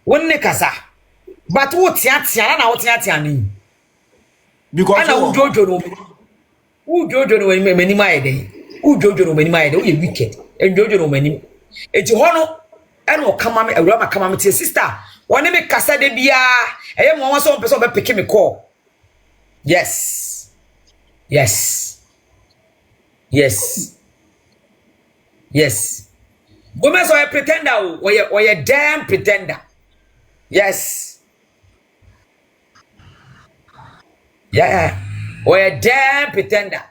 One ne kasa. But what tia na what tia ni. Because ana ujojo no mani my day. Ujojo no mani my day. We wicked. And jojo no mani. Eti hono ene o kama me awura ma kama me tie sister. Wone me kasa de bia. Eye mo wan so person be pick me call. Yes. Yes. Yes. Yes. Gomez or a pretender or a damn pretender. Yes. Yeah. Or a damn pretender.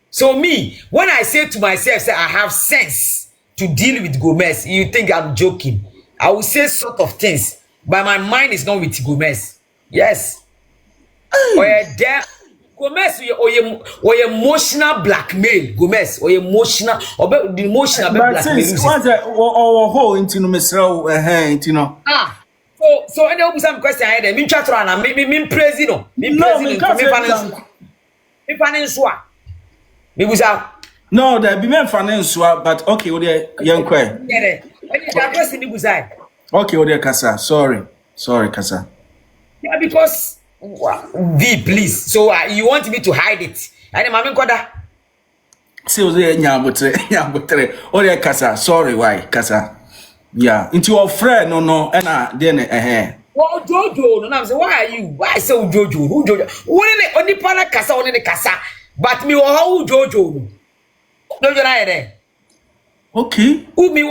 So me, when I say to myself, say I have sense to deal with Gomez, you think I'm joking. I will say sort of things, but my mind is not with Gomez. Yes. Or a damn Gomez or emotional blackmail. Gomez or emotional or the emotional blackmail. What's that or whole into no mesro into no. Ah. So any of some question I had me chat around me praise no. Me finance me was out. No, there be men finance but okay, what the young quay. Yeah, that question me was I. Okay, what the Kasa. Sorry, Kasa. Yeah, because V, please. So you want me to hide it? And Mammy Koda. See, was there Yabutre. Oh, yeah, Kasa. Sorry, why, Kasa? Yeah, into your friend, no, and then Oh, Jojo, and I'm saying, why are you? Why so Jojo? Who Jojo? Only Pana Kasa, only Kasa. But me, oh, Jojo. No, you're not there. Okay. Who me,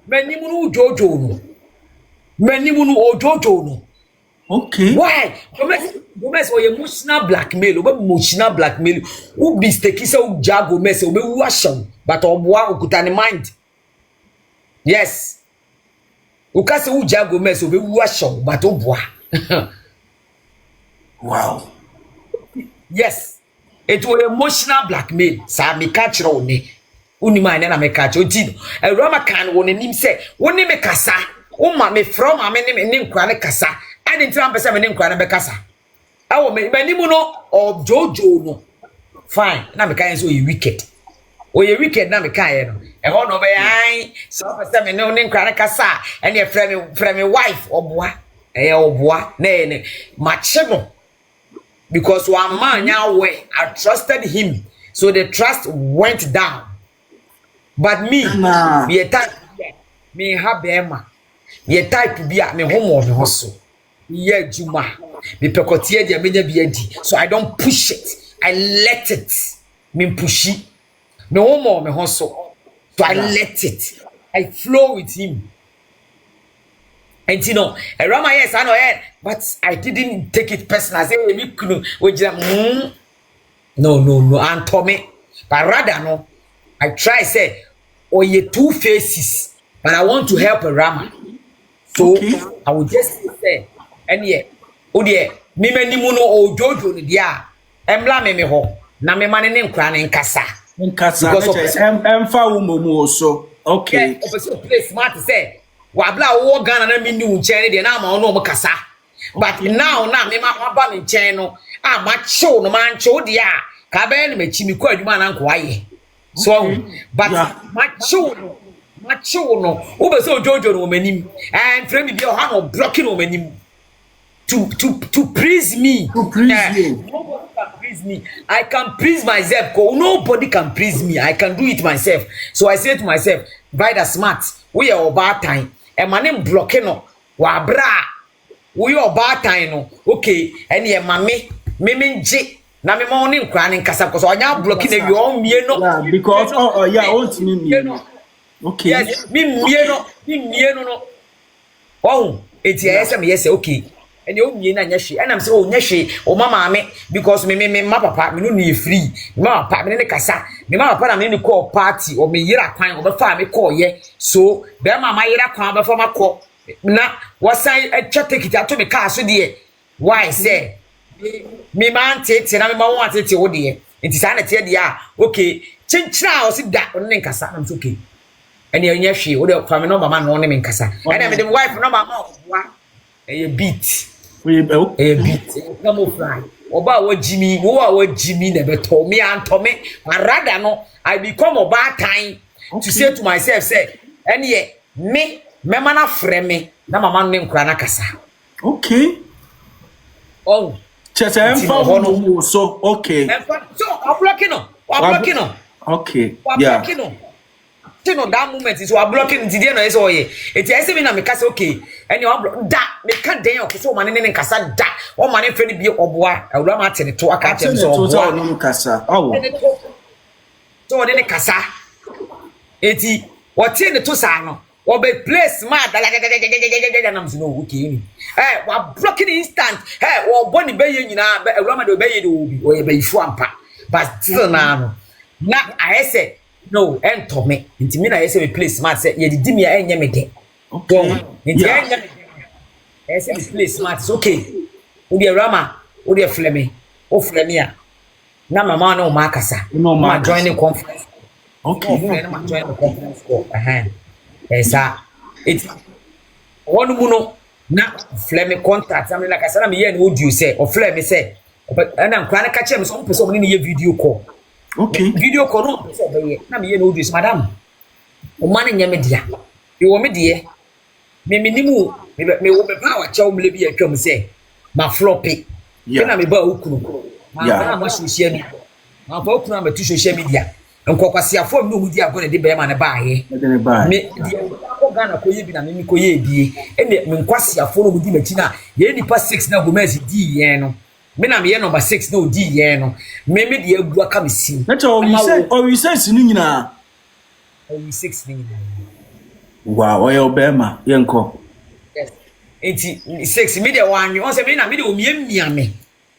many Jojo. Many Jojo. Okay. Why? Gomez or emotional blackmail, emotional blackmail. Who be sticky so jag Gomez or be washam, but Obwa Ukutani mind. Yes. Ukase who jag Gomez or be washam, but Obwa. Wow. Yes. It was emotional blackmail. Sa me catch me. Unima and me catch Ojino. A Rama can one him say, one name Kasa. Uma me from a name Kwana Kasa. I didn't tell me something Kwana Bekasa. I will make many mono or Jojo no. Fine. Now me can so you wicked. Or you wicked now me can. And one over I so for some no name Kwana Kasa and your friend wife or boy. Eh or boy. Ne machemo. Because one man now way I trusted him. So the trust went down. But me, be a type me have Emma. Be a type be at me home on hustle. Yeah, Juma. Me pekotie dia menya biadi. So I don't push it. I let it. Me push it. Me home me hustle. So I let it. I flow with him. And you know, Rama yes, I know it, but I didn't take it personal. I say we couldn't no, and Tommy. But rather no, I try say, oh you two faces, but I want to help Rama. So I would just say, and yeah, oh dear, me many muno o Jojo ni dia. Embla me ho. Na me man name kra na nkasa. Because emfa wo so. Okay. Yeah, play smart to say. Wabla wo Ghana na me nu nche de na ma no kasa. But now na me ma ba me nche no. Ah ma show no man show dia. Ka be na me chi mi ko adwuma na nko aye. So but macho no ube so Jojo no manim and friend me be o no blocking no manim to praise me. To praise you. Nobody can praise me. I can praise myself. Nobody can praise me. I can do it myself. So I say to myself, Vida smart. We are about time. And my name blocking no. Wa bra. We are about time no. Okay. And yeah, mame. Me J. Na me morning crying kasa because I now blocking you all me no. Yeah, because want me. Okay. Yes, me no. Oh, it's yes, okay. And you mean nyashi and I'm say oh nyashi oh mama me because me my papa me no need free my papa me ne kasa me mama papa na me call party or me yira kwan obefa me call ye so be mama yira kwan obefa ma call na wasan take it ato me car so de why say me man tete na me ma wan tete wo de nti sa na te de a okay chinchira o si da ne kasa na okay and you nyashi wo de kwame no mama no ne me kasa and me the wife no mama wa a beat a beat come on fly oba wa jimi na beto me antome rather no I become oba time to say to myself say and yeah me mema na frɛ me na mama no ne nkura na kasa. Okay. Oh. Chese emfa wo so okay. So blocking no. Blocking no. Okay. Yeah. Blocking no. No that moment is blocking the no so ye. Eti I say me na me kasa okay. Any da me ka den o so man ne kasa da. O man frɛ ne bi oboa. Awura ma tene to aka tem so oboa. No kasa. Oh. So ne kasa. Eti what ne to sa no. Or be place ma da nam so no okay ni. Wa blocking instant. Or boni be ye nyina awura ma de be ye de obi. O ye be ifu ampa. But still na I say no, and to me. Inti me na yese me place smart say ye di me enye me de. Okay. Inti enye me. Yese me place smart is okay. Wo de rama, wo de fleme. O fleme a. Na mama na o ma kasa. Ma join the conference. Okay. Na ma join the conference call. Esa. It one mu no na fleme contact am na kasa na me ye na audio say o fleme say. Na nkwa na ka che me so pese o ni ye video call. Okay. Video call no so be na me no this madam. O man nya me dia. E wo me die. Me minimu me wo be power cha o mle bi atwam say ma floppy. Na me ba okunu. Ma ma social media. Ma ba okunu ma tu social media. Nkokwase afọ me no di agone de be ma ne ba ye. Me die ko Ghana ko ye bi na me ko ye bi. Ene me nkwase afọ no di machi na ye nipa 6 na go mezi di ye no. Me na me ye number 6 na odi ye no. Me de agu aka me sim. Na cho we say sinu nyina. We 6 ni. Wow, oya obema yenko. Yes. Enti 6 me de wanwe. On say me na me de omiamia me.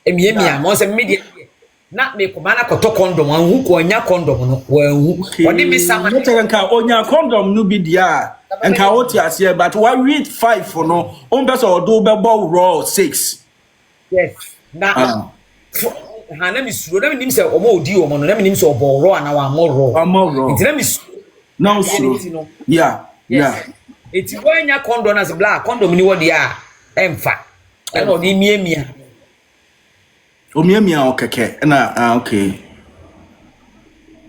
Emiamia, on say me de na me ko mana koto condom anhu ko nya condom no wanhu. Odi me sama. Na cho nka onya condom no bi dia. Nka woti ase but we read 5 for no. On be so do be bo raw 6. Yes. Na na mi suro na mi nim se omo odi omo no na mi nim se oboro ana wa amoro nti na mi no suro yeah eti wanya condom as black condom ni wodi a emfa e no di miemia o miemia o keke na okay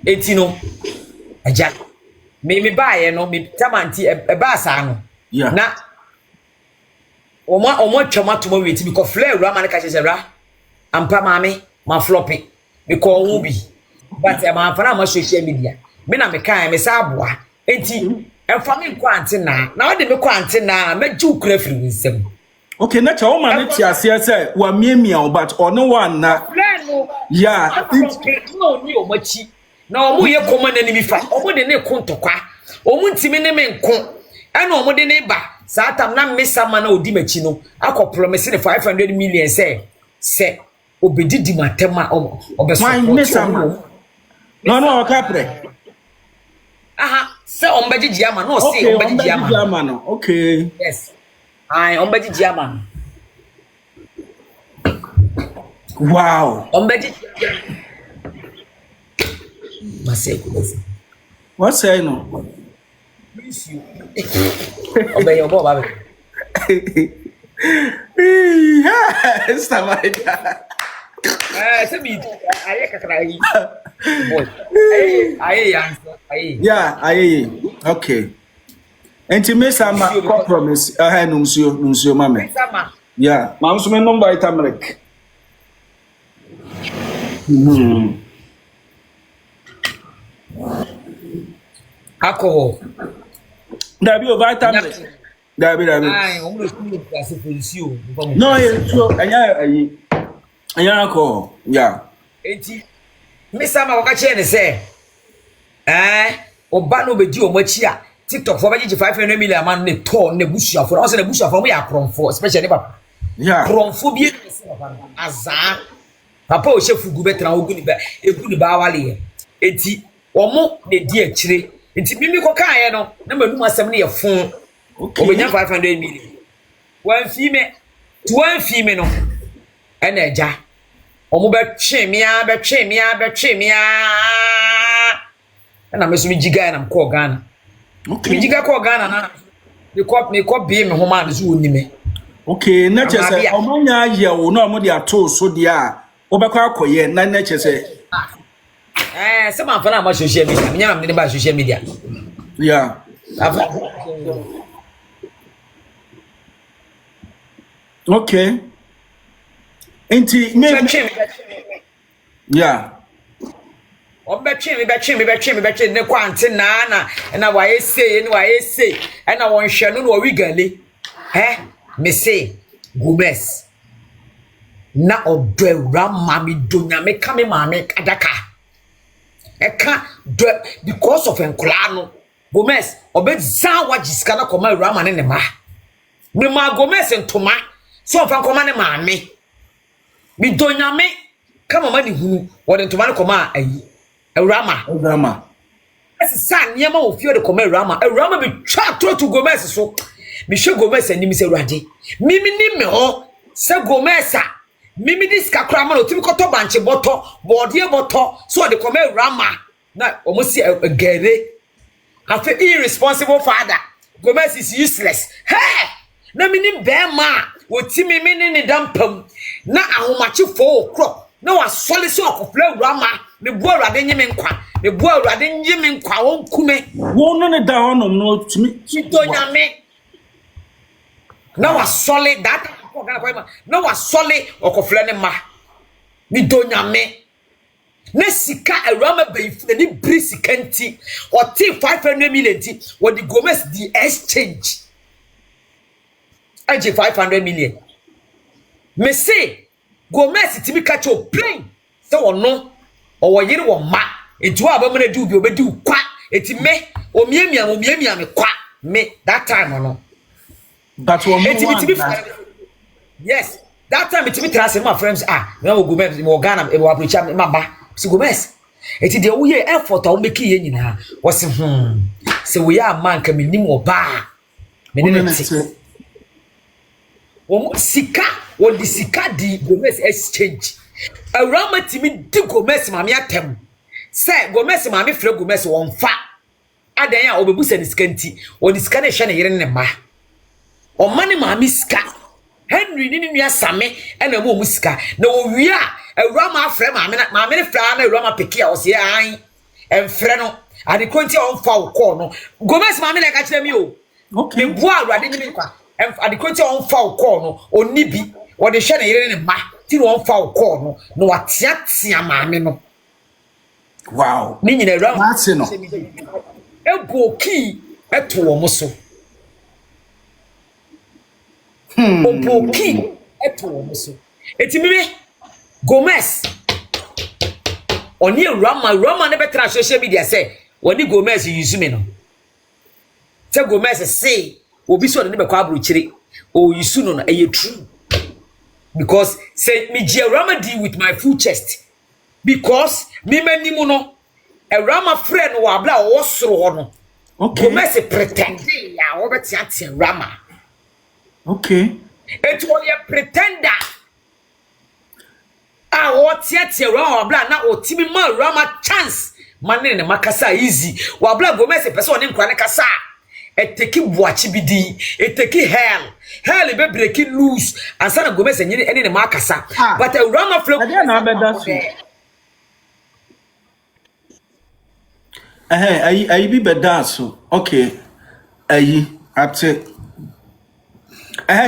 eti no aja me ba ye no me tamanti e ba sa no na omo twamato mo weti bi ko flare ra man ka che ra ampa mame ma floppy because who be but am afana ma social media me na me kan me sa aboa enti emfa me kwante na ode me kwante na maju kura firi nsem okay na cha o ma ne ti ase say wa miemia but ono one na yeah no ni o machi na omo ye koma na ni mi fa omo de ne kontokwa omo ntimi ne me nko ana omo de ne ba satam na mesama na odi machi no akọ promise 500 million say obedidi matema obeso no kapre aha say ombejiji ama no say ombejiji ama no okay yes ai ombejiji ama wow ombejiji maseko what say no obeyo bo babe esta vaina se mi aye kakra yi boy aye yeah aye okay enti mesama compromise numsio mame mesama yeah ma nso me number itamrek alcohol dabi o vitamin dabi ai o mo su classe position no so anya alcohol yeah enti mesama wakache ne se oba no bedi o machi a TikTok for baji 500 million man ne to ne busuafo na o se ne busuafo mo ya kronfo especially papa yeah kronfo bi aza papa o chef gu betra ogu ni ba egu ni ba wale enti omo ne di akire enti mimi ko kan ye no na manum asem ne ye fon obenya 500 million wan fime no ena eja omo be twemia na meso mi jiga na mko Ghana okay mi jiga ko Ghana na me ko bi me homa na so onime okay na chese omanya ye wo na omo de ato so de a obekwa akoye na chese se man fa na social media me nyam ne ba social media yeah Okay. Enti me yeah. Obetwe me ne kwante na wa ese na won hwe no no wigale me say Gomez na odo awura ma me donya me ka me ma me adaka eka do because of enkola no Gomez obedza wajiska na koma awura ma ne ma me ma Gomez ntoma so ofa koma ne ma me donya me ka mama ni hunu wode ntoma ne koma ayi Rama. Esi san niema ofio de koma Rama. Rama be twa to Gomez so. Me hwe Gomez anim se ruade. Mimi ni me ho se Gomez a. Mimi dis kakra ma no timi koto banche boto, bode boto so de koma Rama. Na omo si gere. Afa irresponsible father. Gomez is useless. Hey! Na mini be ma, otimi mini ni dampam. Na ahomache fo okro. Na wa sole se okofle Rama. Me bo awurade nye me nkwa me bo awurade nye me nkwa won kume Won no ne da honom no tumi donya me na wa solid that na wa solid okofle ne ma me donya me na sika awurama beyifu ni bri sika nti o ti 500 million ti wo di Gomez di exchange age 500 million me say Gomez ti bi catch o plane se wono owo yire wo ma enti wa ba mena di ubi obedi kwa enti me omiamia me kwa me that time no but one yes that time it me trust my friends na wo Gomez mo Ghana e wo approach me maba si Gomez enti de wo ye effort a wo make ye nyina wo se se wo ya man ka menim oba me ne ti wo sika wo di sika di Gomez exchange Awurama timi di Gomez mame atem se Gomez mame frɛ Gomez won fa adan a obebusa ni sika nti woni sika na hwe ne yere ne ma o mane mame sika Henry ni nua same na mo sika na owia Awurama afrɛ mame ne fra na Awurama peki a o se an emfrɛ no ade konti on fa wo call no Gomez mame na ka kyerɛ mi o okay me bua awurade ni kwa ade konti on fa wo call no oni bi wo de hwe ne yere ne ma ti no fa call no watiatia maame no wow ni nyina ram mate no eboki eto wo so eboki eto wo so etimi Gomez oni Rama ne betra social media say woni Gomez use me no te Gomez say obi so ne be kwa abrochire o use no no eye true because say me Rama deal with my full chest because me manimu no a Rama friend wa bla wo soro ho no okay Gomez pretend ya wo betiatia Rama okay it was a pretender wo tiatia Rama bla na otimi ma Rama chance manene ne makasa easy wa bla Gomez pese one nkra ne kasa eteki buachi bidi eteki hell be breaking loose ansana Gomez nyine ene ne makasa but a Rama flow na beda so ayi bi beda so okay ayi ate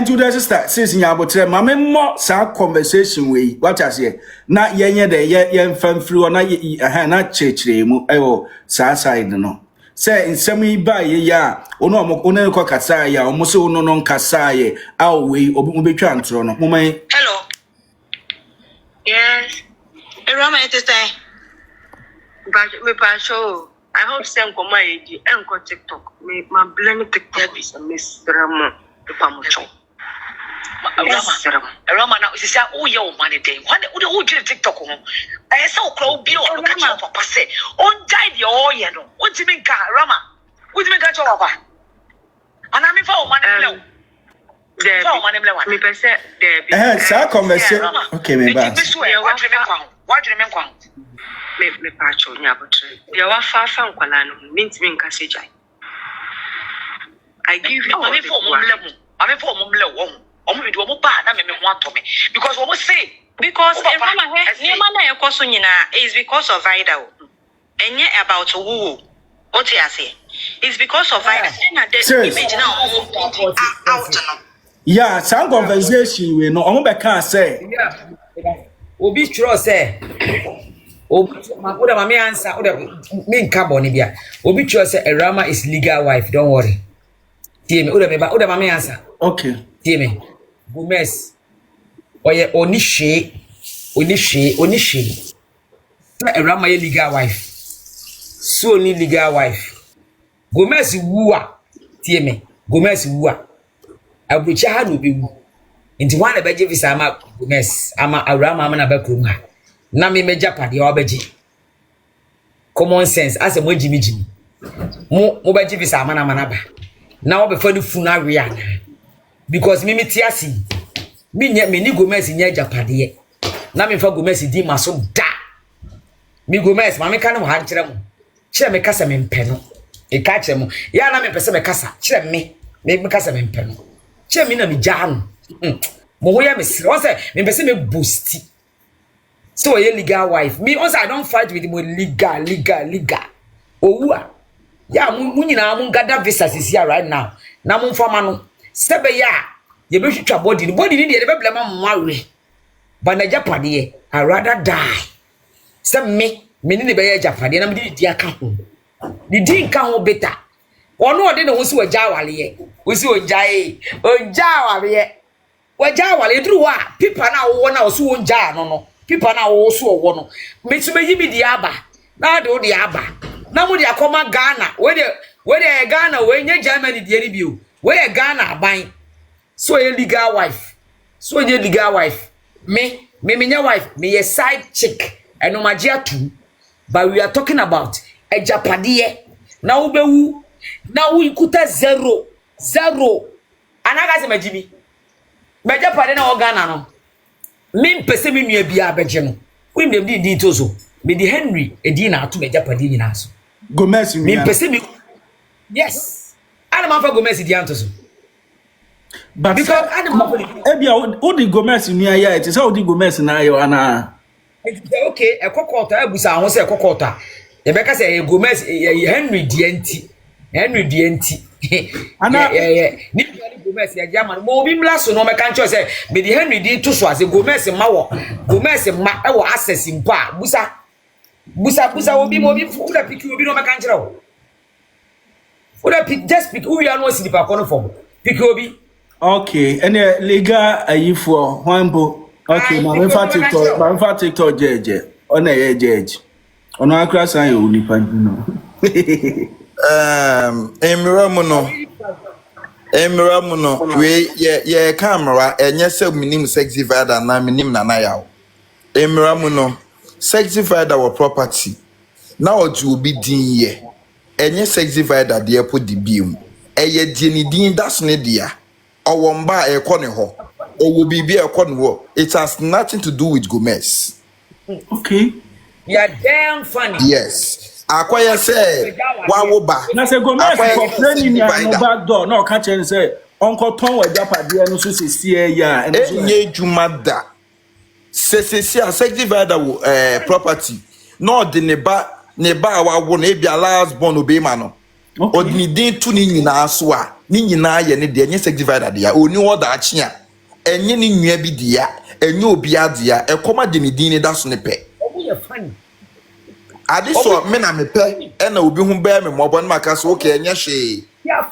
to the sister since nya abotre mama mo sa conversation we what I say na yenye de ye mfamfiri na na chechire mu ewo sa side no say nsem yi ba ye ya ono ko kasa ya omo se ono no nkasa ye awe obi betwa ntro no momai hello yes Rama it is time but me pa show I hope send come my enko TikTok me ma blame TikTok is a misramo to pamucho Rama na sisi o ye o mane den wane o dwere TikTok ho say okra obi o no ka che papa say on die the o ye no o timi nka Rama o timi nka che papa ana mi fa o mane blew there me pese there sa conversation okay me ba what do you mean me pa cho nya botre there wa fa nkwala no mintimi nka se jai I give you mame for mom lewo omo bi do omo ba na me ho atome because omo say because Rama he ma na ekoso nyina is because of Vida enye about who what you say it's because of Vida na the image now out no Yeah, some conversation we no omo be can say. Yeah. Obi tro say. Obi makoda ma me answer. Oda me nka boni bia. Obi tro say Erama is legal wife. Don't worry. Tie me. Oda ma me answer. Okay. Tie me. Gomez. Oye onihwe. Erama ye legal wife. So ni legal wife. Gomez wuwa. Tie me. Gomez wuwa. Abucha ha no be wu. Nti wan na beje visa ama Gomez ama Abraham ama na bakrum ha. Na me meja pade o beje. Common sense as mo jimi. Mo beje visa ama na manaba. Na wo be fa ni funu awe ana. Because me tiasi. Me ni Gomez nya japade ye. Na me fa Gomez di maso da. Me Gomez ma me ka no ha nkire mo. Kire me kasa me mpe no. E ka kire mo. Ya na me pese me kasa. Kire me kasa me mpe no. Kire me na me jam. Mo hoya me sire. Once me pese me boost. So ye legal wife. Me once I don't fight with him legal. Owua. Ya mu nyina mu gada visa sisi right now. Na mu mfama no. Sebe ya ye be hwetwa body ni de be blema mo awe. Ba na japade ye. I rather die. Sebe me ni be ye japade na me di aka ho. Di nka ho beta. Ono ode ne ho si waja awale ye. Wo si oja awale ye. Waja awale duru wa pipa na wo na wo so wonja no. Pipa na wo so wo no. Me tuma yi mi di aba. Na de wo di aba. Na mo di akoma Ghana. We de Ghana we nya Germany di eri bio. We de Ghana aban. So ye legal wife. Me nya wife. Me ye side chick. Eno magia too. But we are talking about a japade. Na wo bewu. Na wo ikuta zero. Anaga se majimi. Me japade na wo Ghana no. Me mpese me nua bia abeje no. We dem di tozo. Me di Henry edi na ato me japade nyina so. Gomez Me mpese me. Yes. Ana man fa Gomez di antozo. But Because ebia o di Gomez nua ya it is how di Gomez na yo ana. Okay, ekokota abusa ho se ekokota. Ye beka se Gomez Henry di enti. Ana Ni Gomez ya jama mo obi mlaso no meka ncho se me di Henry di to so ase Gomez ma e wo access mpa busa obi fuda piki obi no meka nchira wo. Fuda pik just pick who you are no si pa kono form. Piki obi. Okay, ene legal ayifo hwanbo. Okay, na me fa TikTok jeje. Ona ye jeje. Ona akra san ye onipa no. Emiramu no we ye camera enye se minim sexy Vida na minim na yawo. Emiramu no sexy Vida wo property. Na oju obi din ye. Enye sexy Vida de po di biom. Eye die ni din das ne dia. Owo mba e ko ne ho. Owo bibi e ko ne ho. It has nothing to do with Gomez. Okay. You are damn funny. Yes. Akwaya say wawo ba. Na se Gomez for training ya no back door no ka chen say onko ton wa japade no so sesie ya enye jumada sesesia sexy Vida wo property no de ne ba wawo na ebia last born obema no odini din tu ni nyina so a ni nyina ye ne de enye sexy Vida de ya oni oda achi a enye ni nwua bi de ya enye obi ade ya ekoma de ni din ne da so ne pe Obi funny. ade so me na me pe e na obi hu ba me mobo na maka so okay enye hwe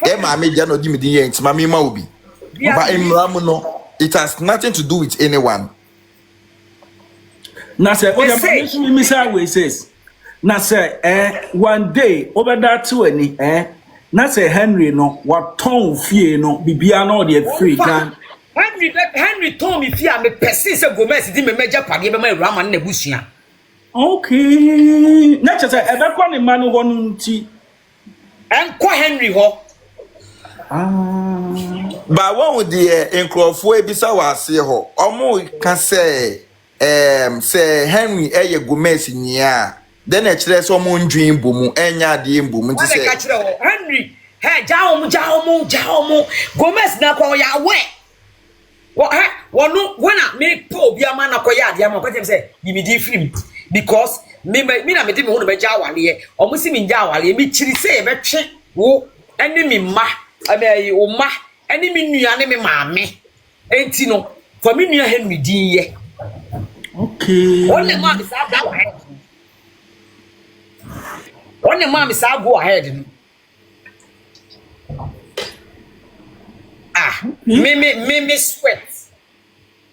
e ma me ja no di me din ye ntima me ma obi but Emiramu no it has nothing to do with anyone. na say o dey me say we says na say one day over that to any na say Henry no what ton fie no bibia no dey free kan Henry told me fear me person say Gomez di me meja pade be ma Rama na busua. Okay. Na say e be kwa ni manu ho nti Enko Henry ho. But one with the encrofo ebisa wase ho. Omo can say Henry Gomez nya. Then e kire so omo ndwin bomu enya de bomu nti say Henry hey jaomo Gomez na kwa ya we. When me po bia man na kwa ya de am kwa say you be different because me na me de me hu no be jawale omo si me jawale me kiri say e be twe wo eni me ma abe o ma eni me nua ne me maame enti no for me nua Henry din ye Okay. only man is go ahead only man is go ahead no me sweat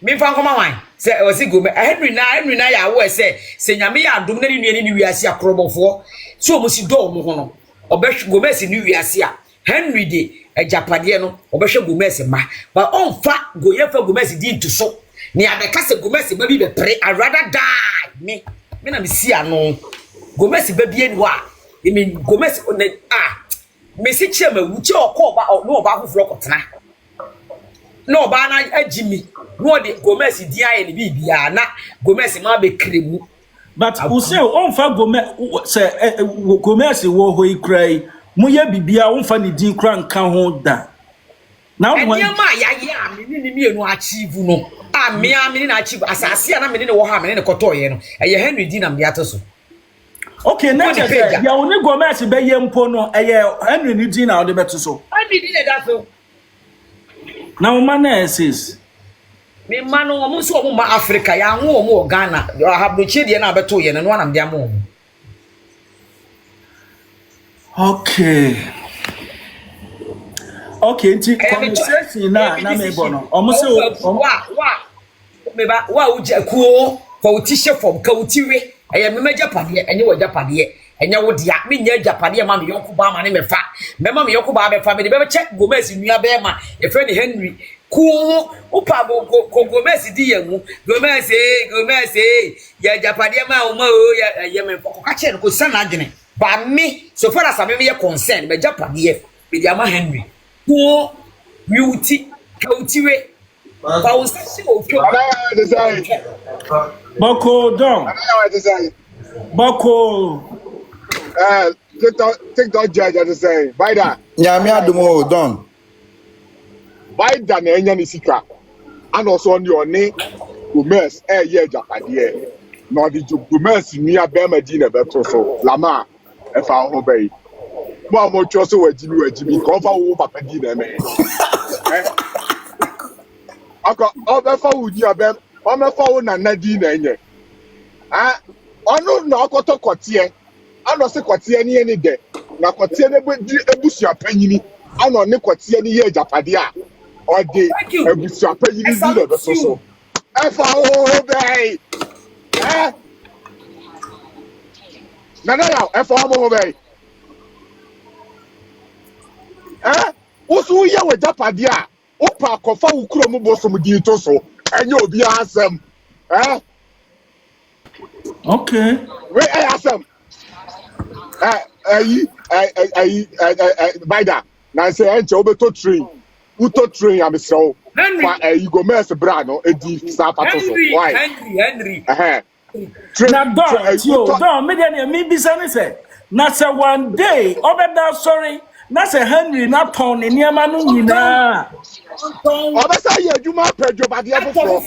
me fan koma wan say o si go me Henry na ya wo say nyame ya adom na ni nua ni wiase akrobofo so mo si do mo ho no obehwe go me si ni wiase a Henry de ejapade no obehwe go me si ma but on fa go ye fa go me si di ntu so ni abeka se go me si ba bi be pre I rather die me na me si ano go me si ba bi eni wa I mean go me si me si chema wuche okọ ba no ba afoforo kotena no ba na agimi no de Gomez di aye ni bibia na Gomez ma be kremu but who say on fa Gomez say Gomez wo ho ikrai mo ye bibia on fa ni din kra nka ho da na wo ya ma ya me ni enu achieve no me na achieve asase na me ne wo ha me ne kotoye no eye Henry di na me atoso okay na je ya oni Gomez be ye mpo no eye Henry ni din na wo de beto so Henry di da so na wo man sis me man no mo so mo ma Africa ya ho mo Ghana yo habrochi de na beto ye no na me dia mo okay nti conversation na me bono omo se wa uja kuo for utishe from ka utiwe eye me majapade enye wo japade enye wo dia me nya japade ma me yonko ba ma ne mefa me ma me yonko ba be fa me de be check Gomez nua be ma e friend Henry kuo upa go Gomez di yemu Gomez ya japade ma o ma o ya me ko ka che ko sana adwene ba me so far as me ye concern me japade me dia ma Henry kuo beauty ka utiwe ba o se o twa Boko Don. Boko. Take that judge as I say. Vida. Nyame adumo Don. Vida na enya ni sika. And also on your name, Gomez, ye Japade. No, the Gomez near Bermadina better so. Lama, if I obey. More more choso we Jimmy, cover over Padina, man. I got all the food you have. Ome fa na nadi na enye onu na okoto kotie ano se kotie ni eni de na kotie ne ebusu apanyini ano ne kotie ni ye japade a ode ebusu apanyini bi le be so e fa o be na e fa mo be usu ye we japade a opa kofa ukuro mu bosom di to so enye obi asem okay we asem Vida na say enche obeto train uto train am so fa you go mess bra no edi sa pato so why Henry na don me dey me bisa me say na say one day obeda sorry na say Henry na ton ni niam no nyina obesa ye adwuma pedjo bade afofro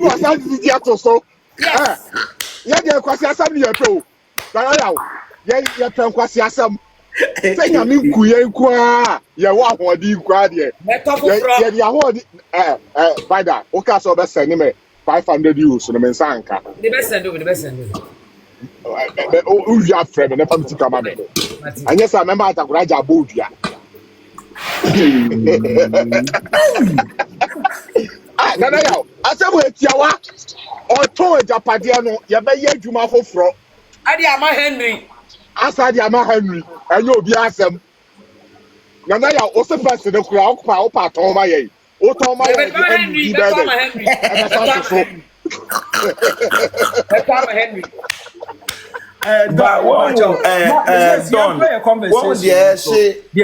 wo sa di ato so ye dey kwasi asam ni ye pe o bara yawo ye pe kwasi asam say nyame nku ye nku a ye wo ahodi nku a de ye di ahodi Vida o ka so obesa ni me 500 euros no me nsanka the best send o ya friend na family kama me anya sa member atakura ja bodua na yawo asem etiawa o to japade no ye be ye adwuma foforo ade ama Henry asa de ama Henry anya obi asem na yawo o se first de kura o pa ton ma ye o ton ma ye Henry be ma Henry Henry but what Don what would you say the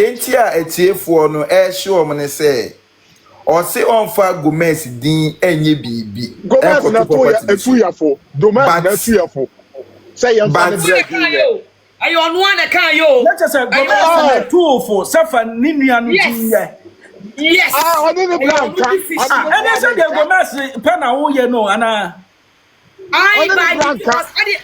entire etiefo no sure mo ne say o se on fa Gomez din enye bibi Gomez na to efuyafo Gomez na efuyafo say yan fa ne break ayo onu an kan yo let us say Gomez na toofo safa ninua no tiye yes oni ne blanca and I say Gomez pena wo ye no ana I buy because I did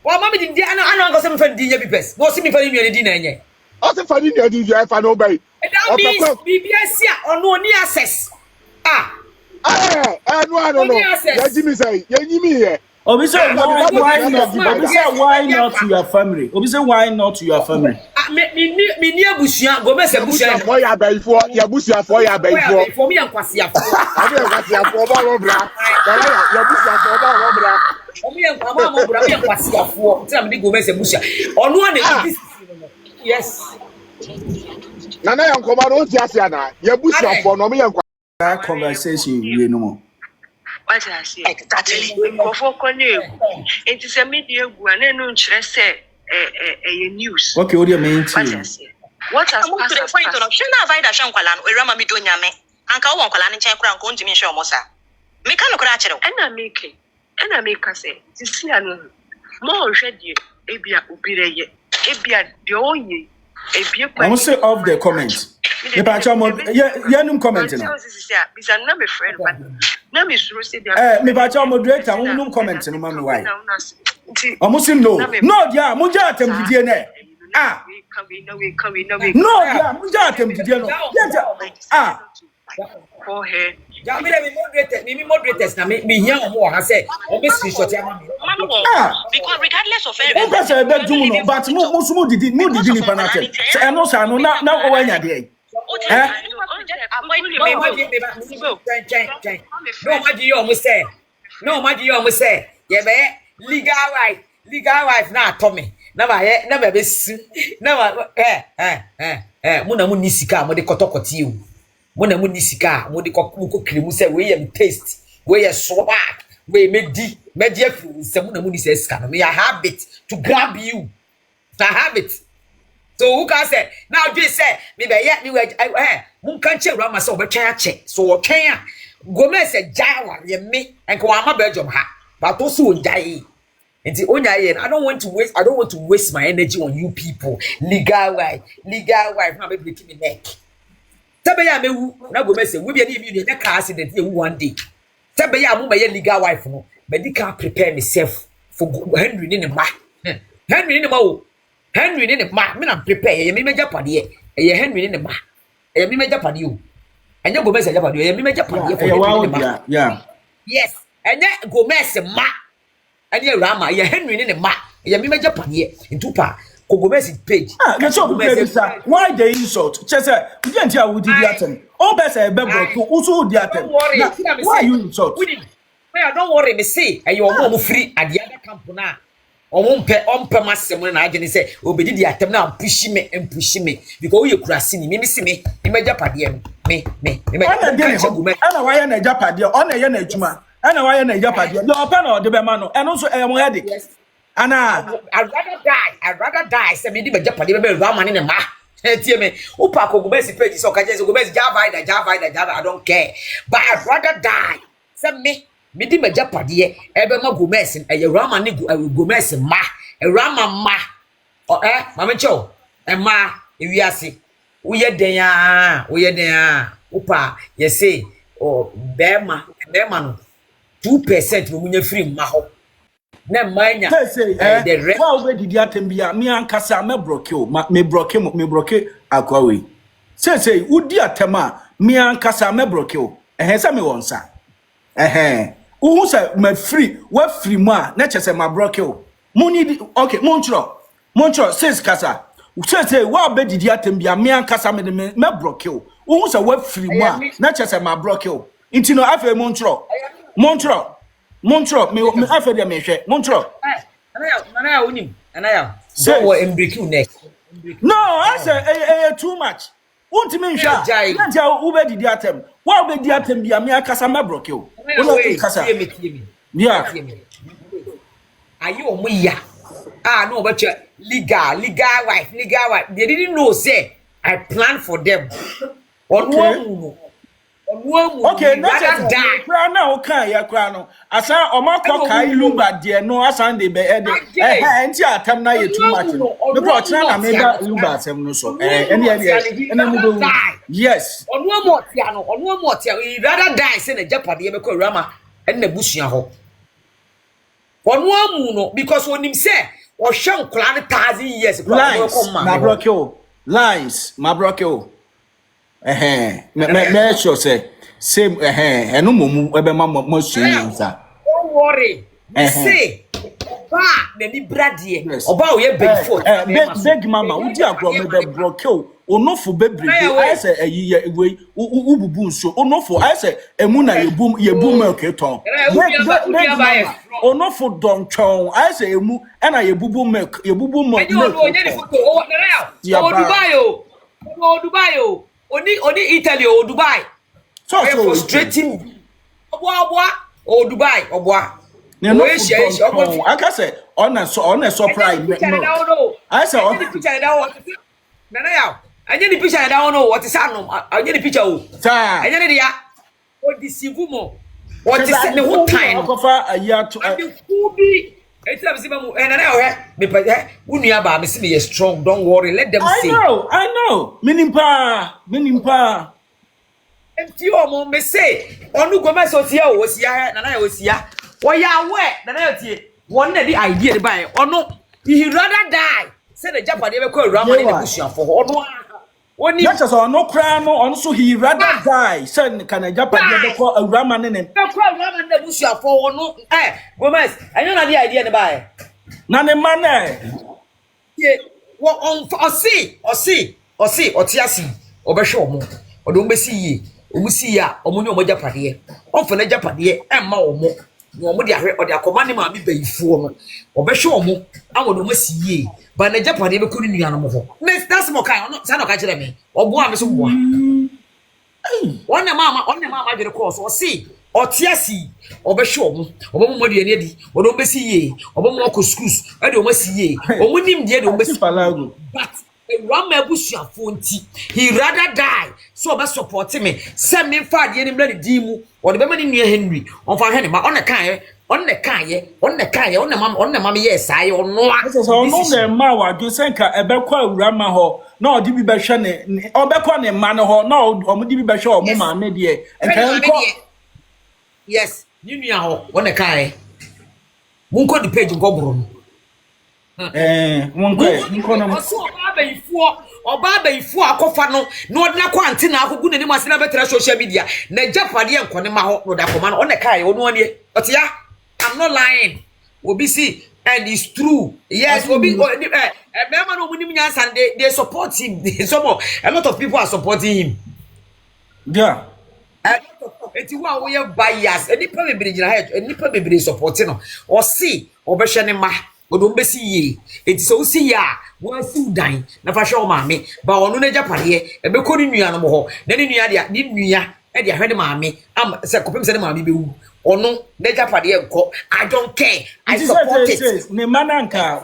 wa mama di ana go se me fa di nya bipes go se me fa ni nua di na enye Also funny the DJ for no bay. That means BBS or no access. No, no. Yeah, Jimmy say, yeah, Jimmy here. Obi say why not? Obi say why not to your family? Obi say why not to your family? Me ni abusia go be se abusia for ya bay for ya busia for ya bay for me ankwase afo. Abi ankwase afo ba ro bra. Ya busia for ba ro bra. Omi ankwama mo bra me ankwase afo. Ti na me go be se abusia. Ono na this yes. Nana ya nkoma no ti ase ana. Ya busia for no me ya That conversation we no more. What I say? Exactly. Go for corner. It is a media gu and no interest a news. Okay, what do you mean? What I say? What has passed? To the point of Shana Vida Shankalan, we rama me do nyame. Anka wonkalan in Chankran going to me show mosa. Me can crachero. And I make us say, to see an more ready, Abia Ubire, Abia Dioye, Abia. I must say off the comments. Yeah, no comment now. It's a number friend, but now Miss Rosie. Me bacha moderator, no comment no mama why. Almost no. No, yeah, muja atem didie na. No, yeah, muja atem didie no. Yeah. For her. Ja me moderators na me hear omo ha say o be screenshot ya ma me. Because regardless of everything. Because I bet you no, but mo didi ni panate. Say no say no na o wanya dey. No, my say, yeah, legal wife, na Tommy. Never be soon. Never, Muna Munisika, Modi Kotokoti. Muna Munisika, Modi Koku, say, we am taste, we are so bad, we make media food, Samuna Munis me. I have it to grab you. I have it. So who can say now? Just say me be yet me who can't check around myself but check so can Gomez said Jawa me and Kwama Belgium ha but also die. And the I don't want to waste my energy on you people. Legal wife now be breaking me neck. Tabeya me na Gomez say we be any car accident here one day. Tabeya mo be legal wife no but they can't prepare myself for Henry in the ma. Henry in the ma. Henry in the ma, me na prepare. Ye me Japan ye. Ye Henry in the ma. Ye me Japan you. And you Gomez Japan ye me Japan ye for yeah. Yes. And ye Gomez ma. And ye Rama ye Henry in the ma. Ye me Japan ye. In tupa. Gomez page. That's all sir. Why the insult? Just say we didn't hear we did that. All best a bebo to also the atem. Why you insult? Don't worry, me say and you are free at the other camp now. On massive when I can say, obedi the atem now push me because you crashing me see me Japan me ana why na Japan on na ye na adwuma ana why na Japan your pen or the bema no and also am headache ana I'd rather die say me di Japan be Rama in ma tie me upa ko Gomez page so ka just Gomez Java I don't care but I'd rather die say me di Japan ebe ma Gomez e Rama ni Gomez ma e Rama ma mama cho e ma e wiase uye den a upa ye say o bema no 2% mo munya free ma ho na manya the rest how we did atem bia me ankasa me broke akwawe say udi atem a me ankasa me broke o say me wonsa who say me free we free mo a na chese ma broke o mo need okay montro says kasa say wa be didi atem bia me ankasa me broke o who say we free mo a na chese ma broke o intino afa Montro, me afa dia me hwe Montro anaya onim anaya so we embrake you next no I say too much won't me hwa ntia wo be didi atem wa be didi atem bia me akasa ma broke o wo kasa yeah ayi omo ya no but legal wife they didn't know say I plan for them okay not just die now okay ya kra no asa omako kai lumba de no asan de be enti atam na ye too much no bro try na me da lumba asem no so ene mu do yes onu mo tia he rather die say na japade ye be ko rama en na busua ho onu amu no because onim say o hwe nkla 1000 years na broke o lines my brother me sure say same eno momu ebe ma sha don't worry me say ba na ni brade oba o ye beg for beg mama udi agro me be brokeo onofo bebrebe I say ayi we ububu nso onofo I say emu na yebum milk eton beg mama onofo don twon I say emu na yebubu milk milk o Dubai o oni Italy o Dubai so frustrating o Dubai obwa no I say on surprise no I say on picture that nana ya anya ni picture that no what is anom anya ni picture o anya ni dia o deceive mo what is the whole time okofa aya to bi eti am siba mu nana ya he me pa unua ba me se me strong don't worry let them say I know minimpa enti o mo me say onu goma so tia o sia nana ya o sia wo ya we nana ya tie won na the idea the buy onu he rather die say the Japan dey be rama in the bushafo onu oni yes so no cry no on so he rather die say can Japan dey be call rama ne be call rama in the bushafo onu Gomez enyo na the idea the buy na ne man ye wo on osi otiasi obehwe omo odo mbesi yi omusi ya omo ni omo Japan onfa na Japan emma omo no omo de ahwe ode akoma ne ma me bayifuo no obehwe omo awodo masiye ba na Japan be kunu nuanom ho that's more kind no say no ka kire me obo a me so boa wonna mama dwere course o si otiasi obehwe omo mo de ani di odo masiye omo mo ko schools e de omo siye omo nim de omo palago but Rama busuafo nti he rather die so be support me send me fa de ni mra di mu o de be ma ni nua Henry on fa hwe ma on na mama yes I ono a so no na ma wa do senka ebe kwa awurama ho na odi bi be hwe ne obekwa ne ma ne ho na omudi bi be hwe o mo ma ne de enko yes ni nua ho on na kan munko di page nko bro munko na oba abayifu akofa no na odna kwante na akogu ne nim asena betra social media na Japade enkone ma ho no da koma no on na kai ono ani otia I'm not lying obi see and it's true yes obi remember no munim nyansa they support him a lot of people are supporting him yeah eti wa wo ye bias enipa bebre gina head enipa bebre supporting no o see obehwe ne ma odo mbesi ye eti so si ya wo si dan na fa hwe o maame ba onu na Japade ebe ko ni nua no mo ho na ni nua dia ni nua e dia hwe de maame am se kopem se de maame be wu onu na Japade enko I don't care I support it ne mananka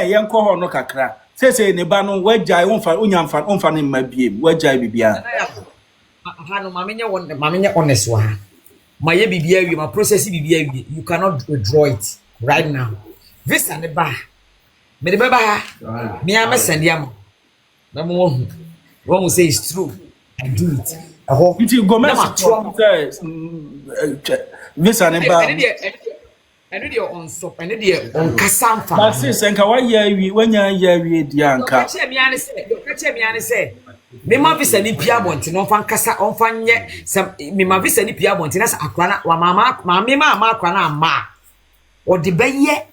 yenko ho no kakra se ne ba no wajai wonfa onyamfa onfa ne mabiem wajai bibia ha no maame nye honest wa ma ye bibia wi ma process bibia wi you cannot withdraw it right now visa ne ba me de ba ha me am send am na mo hu won say it's true I do it I hope you go mess visa ne ba eno de on stop eno de on kasamfa but since enka wa ya wi di anka che mi ane se me ma visa ni pia bonti no fan kasa on fan nye me ma visa ni pia bonti na sa akwa na wa mama me ma akwa na ma o de beye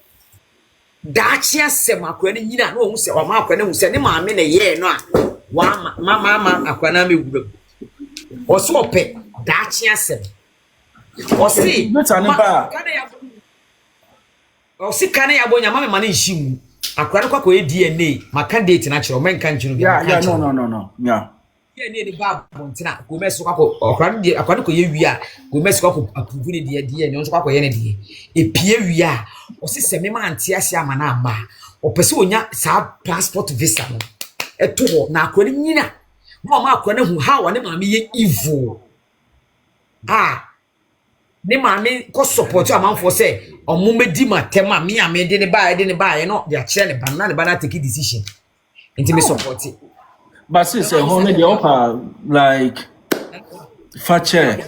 dachi asem akwa na nyina na o hu se wa ma akwa na hu se ne ma me na ye no a wa mama akwa na me gube o so pe dachi asem o si o si kana ya bonya ma me ma na nhim akwa na kwa DNA ma candidate na chiro men kan chiro yeah no yeah DNA ni ba bontina go meso akwa na ko ye wi a go meso ko approve ne DNA nso kwa ye ne de epie wi a o si se me ma ante ase ama na ama o pese onya sa passport visa no eto ho na akwa ni nyina ma akwa na hu ha wa ne ma me ye evil ne maame ko support amanfo say omo medi matema me ame de ne bae no de akire ne ban na take decision enti me support it but since ho ne de offer like fache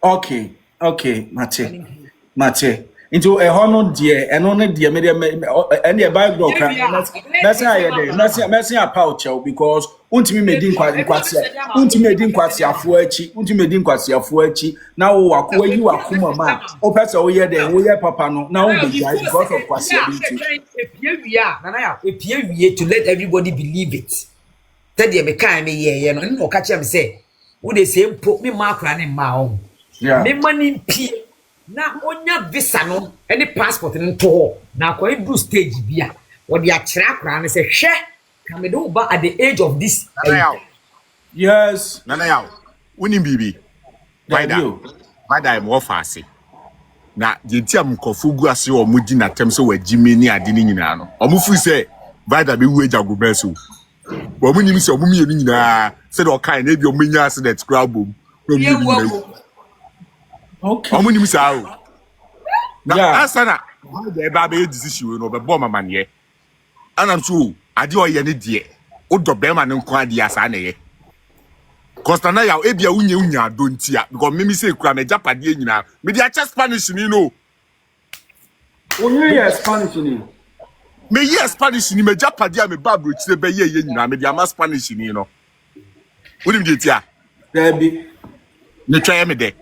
okay mate into a honor dear and only dear medium and the Bible that's how I pouch because ultimately made in quasia fuechi now where you are kuma man or pass away there we are papa no now because of quasia to let everybody believe it. Tell you me kind me yeah no catch him say who they say put me mark running my own. yeah Me money p na onya visa no any passport nto na kwa do stage bia what they akira kra na say hwe can me do ba at the age of this yes Nana yaw. Woni bibi. Vida em wo faase. Na ye ti am kofu gu ase o mudi na tem so wagime ni ade ni nyina no. Omo fu say Vida be wu ejago beso. Bo mu nim se omo mienu nyina se de o kan na bi o menya accident crab bom. okay Omo nim sa o. Na asana Vida e ba be decision no be bo mama ne. Anam so ade o ye ne de. O do be ma ne nko ade asa na ye. Constana ya ebia unya dontia because me say kura me japade nyina me dey check Spanish ni no only Spanish ni me Spanish ni me japade a me babro chire be ye nyina me dey ama Spanish ni no wonim dey tia there be ne twa me de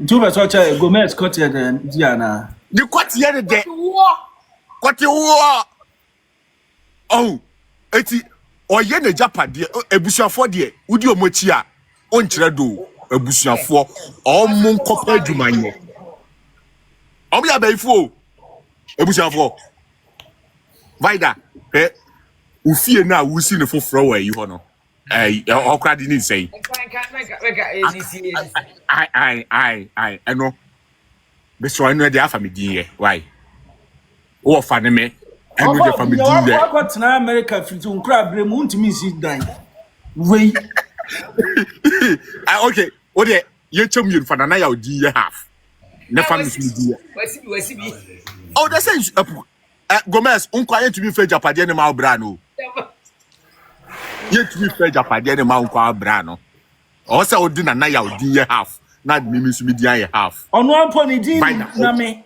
two be so che Gomez cut here then Diana the court here de court wo oh eti oye na japade ebusuafo de udi omochi a onkyere do ebusuafo omo nkopa adwumanye omo ya baifo ebusuafo Vida ufie na wusi ne foforo wa yi ho no okra di ni sei ai eno be so eno de afa me din ye why wo fa ne me eno de fa me din ye what na America fit unkra brem untimi sit down wey okay o de ye chem yin fa na ya odi ye half ne fa me din ye wasibi oh they say Gomez unkwa ye to be fe japade ne ma obra no ye to be fe japade ne ma unkwa obra no o say odi na ya odi ye half na me me so me din ye half ono ampo ni din na me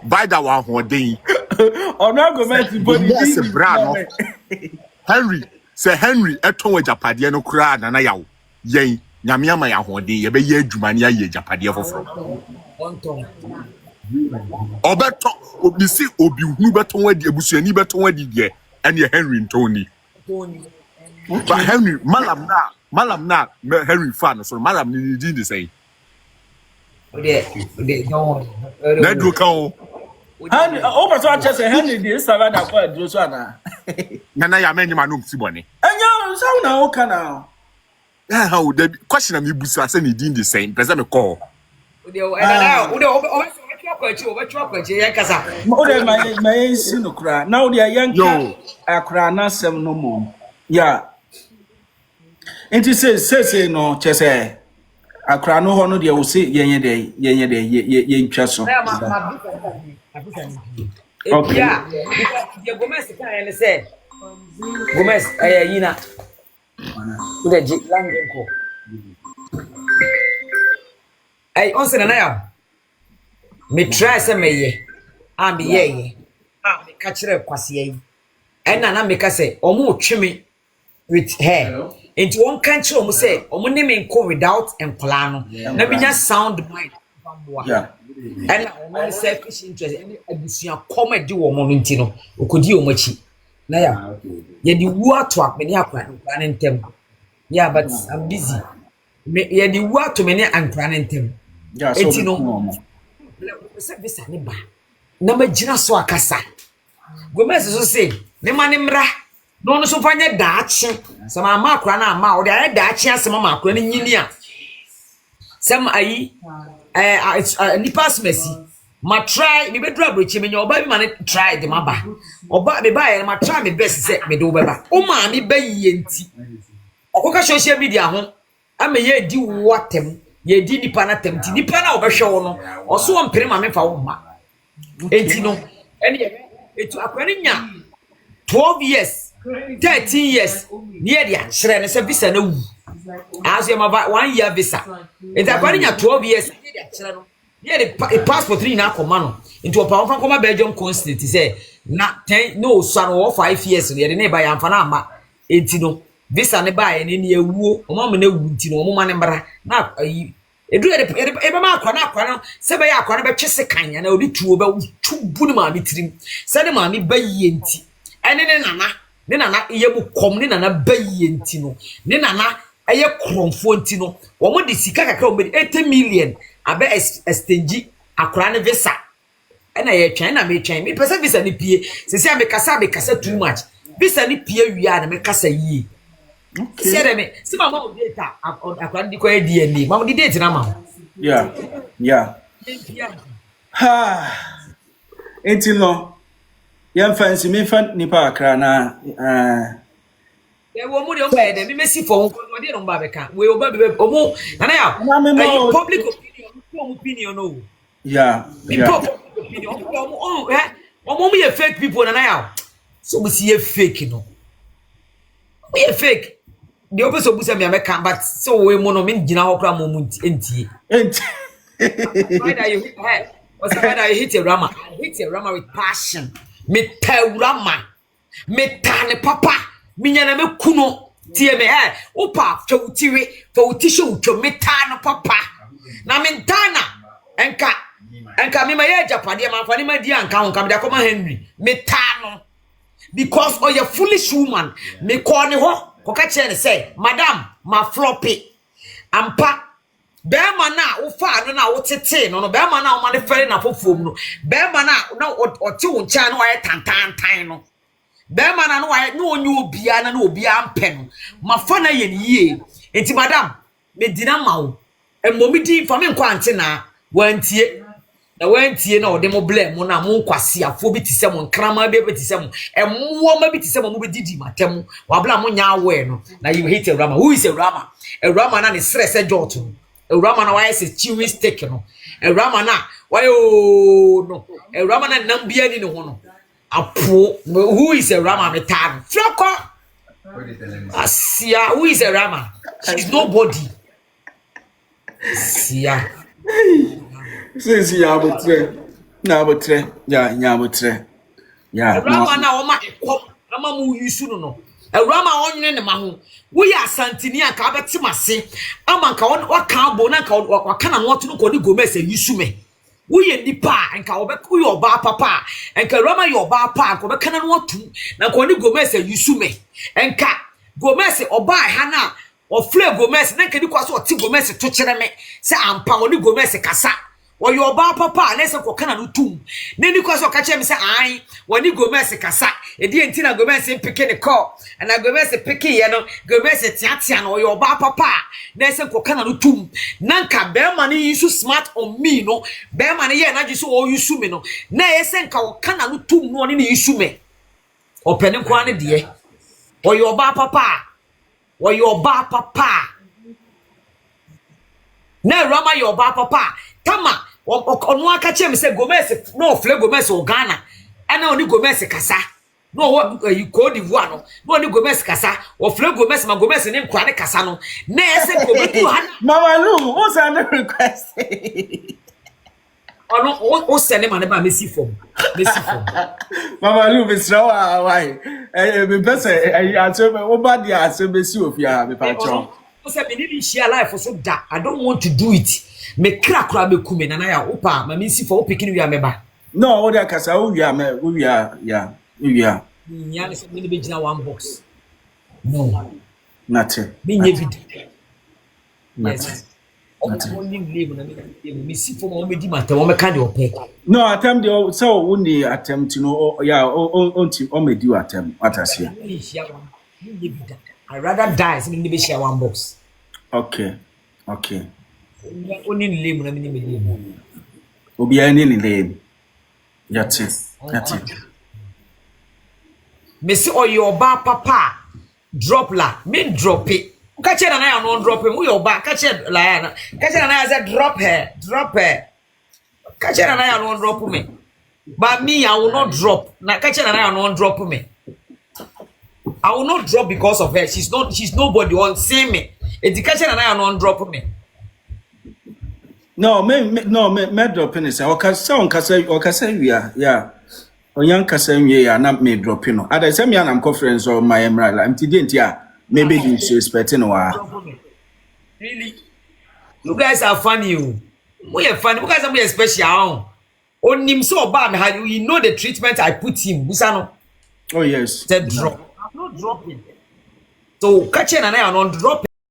Vida wa hoden ono Gomez body din bra no Henry eton wa japade no kura na yawo yen nyame ama ya hoden ye be ye adwuma ne ye japade foforo obeto obi si obi hu beton wa di ebusuani beton wa di de ene Henry ntoni but Henry malam na Henry fan so malam ni din de say de don't na do kan Henry o ba so ache say Henry dey serve that for do so ana na ya menyi manum ti bone enya so na o kana how the question am ibusa say ni din de say pese me call de o ya kasa o de my si no kra now de yanka akra na sem no mom yeah enti say no chese akra no ho no de o say yenye de ntwa so okay yeah the Gomez kan ele say Gomez yina ude ji langenko ay on se na ya me try say meye am ye me ka kire kwase yi enna na me ka say omo tweme with her into one country omo say omo ne me nko without enkola no na binya sound mind yeah and omo selfish interest any abusuan comedy wo mo nti no okodi omachi na ya ye di wu ato akme ne akwa ne ntem yeah but I'm busy ye di wu ato me ne ankra ne ntem yeah so no se bisa ne ba na magina so akasa Gomez so say ne ma ne mra no so fanya daachi sama ma akra na ma o de aye daachi asema ma akra ne nyini a sem ayi nipas mercy ma try me bedru abrochi me nya oba bi ma ne try de maba oba be ba ye ma try me best say me do beba o ma me ba yiye nti okoka social media ho ama ye di watem ye di nipa na tem ti nipa na obehwe wo no oso wo mpere ma me fa wo ma enti no ene etu akwani nya 12 years 13 years ni ye dia kire ne se visa na wu as you have 1 year visa. It's according to 12 years. Yeah, the passport 3 now command into a power from Belgium consulate. He said, not 10, no, son, or 5 years. The neighbor and Fanama, 18. Visa never in any woo, or mamma, no, woman, and now do it. Emma Cronacron, Sabaya Cronaba Chesacan, and only 2 about 2 Bunama between. Send a money by Yenti. And then Nana, you come in and a bay Yentino. Nana. Aye kromfontino wo mo de sika kakra o 80 million abe exchange akra ne visa na ye twen na me twen me pesa visa ni pie se se me kasa too much visa ni pie wi a na me kasa yi okay se de me se mama o data akra ndi ko e DNA mama di date na ma yeah ha entino yam fancy me fan nipa akra na yeah, we mo dey dem me see for won dey no ba be kan we oba be omo na ya public opinion no yeah public opinion omo me fake people na ya so we see fake no we fake the opposite so busa me kan but so we mo no me gina ho kra mo entie why that you hit a rama with passion me rama me tane papa minyana me kuno tie me opa twutiwe for utisho utwo metano papa na mentana enka me maye japade ma fani ma di anka honka me da koma Henry metano because oh you foolish woman me call ne ho ko ka kire ne say madam ma floppy ampa be ma na wo fa no na wo tete no be ma na wo ma ne fere na fofom no be ma na o te wo ncha no aye tantan no Bema na no onye obia na obia ampe no mafa na ye niye enti madam me dina mawo emmomi di fa me nkwa ante na wantie na ode mo blame mo na mo kwase afo bi ti se mo nkrama bi ti se mo emwo ma bi ti se mo be didi matem wa bla mo nya awe no na you hate a rama. Who is a rama? A rama na ne stress e joto a rama na why say chewing stick no a rama na why oh no a rama na nambia ni no ho no Apo, who is a rama metan? Floko. Asia, who is a rama? She's nobody. Sia. Says Yabutre. Nabutre. Yeah. Rama na oma ama mu yusu no. A rama onye ne maho. We are Santini and Kabetimase. Amanka on what cabo na what can I want to go to Gomez and yusu me. We nipa enka obeku your ba papa enka rama your ba pa ko beka na wotu na ko ni Gomez yusume enka Gomez oba ha na o fle Gomez na nkedi kwaso o ti Gomez to kire me se ampa oni Gomez kasa wo your ba papa na se ko kana no tum na ni kwaso ka kire me se ai woni Gomez kasa e di enti na Gomez pike ne call na Gomez pike ye no Gomez tiatia na wo your ba papa na se ko kana no tum na nka be ma ni use smart on me no be ma ni ye na ji so o use me no na ye se nka wo kana no tum no ni use me opene kwa ne de wo your ba papa na rama your ba papa tama onu aka chem se Gomez no fle Gomez o Ghana ana oni Gomez kasa no you Cote d'Ivoire no oni Gomez kasa o fle Gomez ma Gomez ne nkwa ne kasa no na ese Gomez hana Mama Lu what's an request ono o sene ma ne ba mesi form Mama Lu be straw why me pese aso me oba dia aso be si ofia me pa chon o se me ni share life so da I don't want to do it me krakra me kume na ya opa ma me si for o pikin wi ameba no what akasa o wi am we wi nya se me ni be gina one box no nothing me nye video yes only live na me si for mo me di mata mo me ka de ope no attempt the so we need attempt no yeah on me do attempt what I say I rather die so me ni be share one box okay only live na me ni live obi ani ni live that's it me see your ba papa drop la me drop it catch it and I no drop him your back catch it la catch it and I said drop her catch it and I no drop me but me I will not drop na catch it and I no drop me I will not drop because of her she's nobody on see me Education and I non drop me. No, me drop in say okasa we are yeah. Onyan kasa we are na me drop no. Ada say me am conference or my emerald. I'm tident ya. Maybe you expect no wa. Really? You guys are funny. We are funny. You guys are special. Onim so bad me how you know the treatment I put him. Busano. Oh yes. Said drop. I'm not dropping. So catching and I are not dropping.